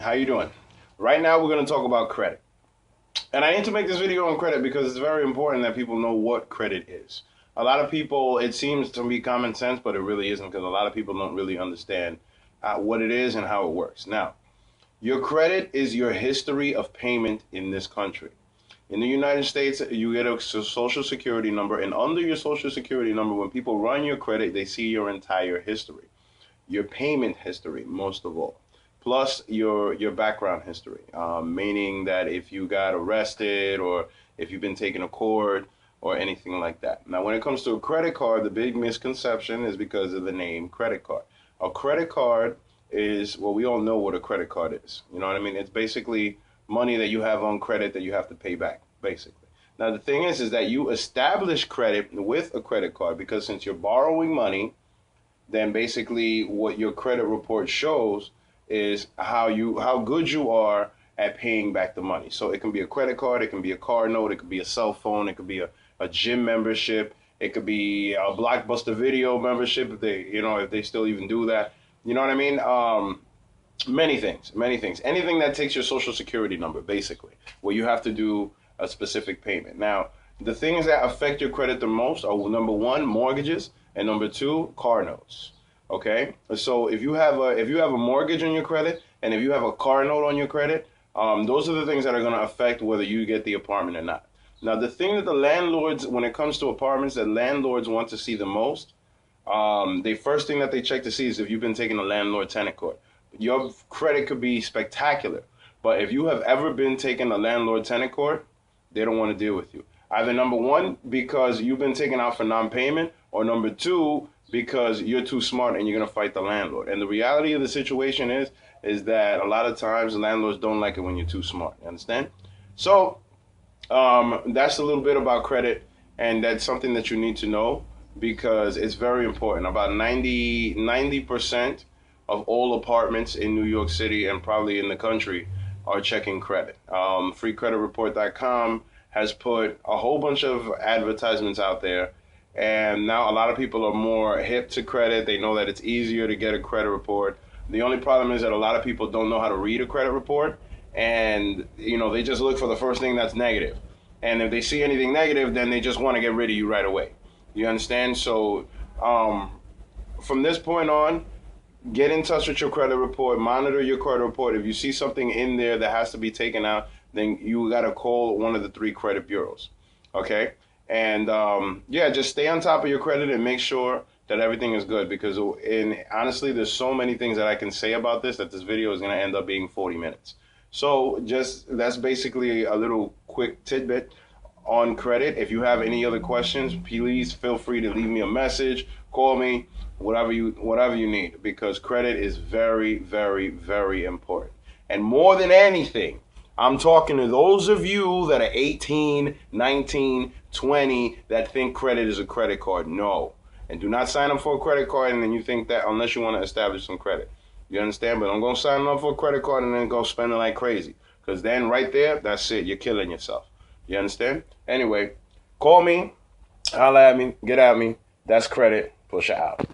How you doing? Right now we're going to talk about credit. And I need to make this video on credit because it's very important that people know what credit is. A lot of people, it seems to be common sense, but it really isn't because a lot of people don't really understand what it is and how it works. Now, your credit is your history of payment in this country. In the United States, you get a social security number, and under your social security number, when people run your credit, they see your entire history, your payment history, most of all, plus your background history, meaning that if you got arrested or if you've been taken to court or anything like that. Now, when it comes to a credit card, the big misconception is because of the name credit card. A credit card is, well, we all know what a credit card is. You know what I mean? It's basically money that you have on credit that you have to pay back, basically. Now, the thing is that you establish credit with a credit card because since you're borrowing money, then basically what your credit report shows is how good you are at paying back the money. So it can be a credit card, it can be a car note, it could be a cell phone, it could be a gym membership, it could be a Blockbuster Video membership if they still even do that. You know what I mean? Many things, many things. Anything that takes your social security number, basically, where you have to do a specific payment. Now, the things that affect your credit the most are number one, mortgages, and number two, car notes. Okay, so if you have a mortgage on your credit and if you have a car note on your credit, those are the things that are going to affect whether you get the apartment or not. Now, the thing that the landlords, when it comes to apartments, that landlords want to see the most, the first thing that they check to see is if you've been taking a landlord-tenant court. Your credit could be spectacular, but if you have ever been taking a landlord-tenant court, they don't want to deal with you. Either number one, because you've been taken out for non-payment, or number two, because you're too smart and you're gonna fight the landlord. And the reality of the situation is that a lot of times landlords don't like it when you're too smart. You understand? So that's a little bit about credit, and that's something that you need to know because it's very important. About 90% of all apartments in New York City and probably in the country are checking credit. FreeCreditReport.com has put a whole bunch of advertisements out there, and now a lot of people are more hip to credit. They know that it's easier to get a credit report. The only problem is that a lot of people don't know how to read a credit report, and they just look for the first thing that's negative. And if they see anything negative, then they just want to get rid of you right away. You understand? So from this point on, get in touch with your credit report, monitor your credit report. If you see something in there that has to be taken out, then you got to call one of the three credit bureaus. Okay? And yeah, just stay on top of your credit and make sure that everything is good because honestly, there's so many things that I can say about this that this video is going to end up being 40 minutes. So that's basically a little quick tidbit on credit. If you have any other questions, please feel free to leave me a message, call me, whatever you need, because credit is very, very, very important. And more than anything, I'm talking to those of you that are 18, 19, 20 that think credit is a credit card. No. And do not sign up for a credit card and then you think that unless you want to establish some credit. You understand? But don't go sign up for a credit card and then go spending like crazy. Because then right there, that's it. You're killing yourself. You understand? Anyway, call me, holla at me, get at me. That's credit. Push it out.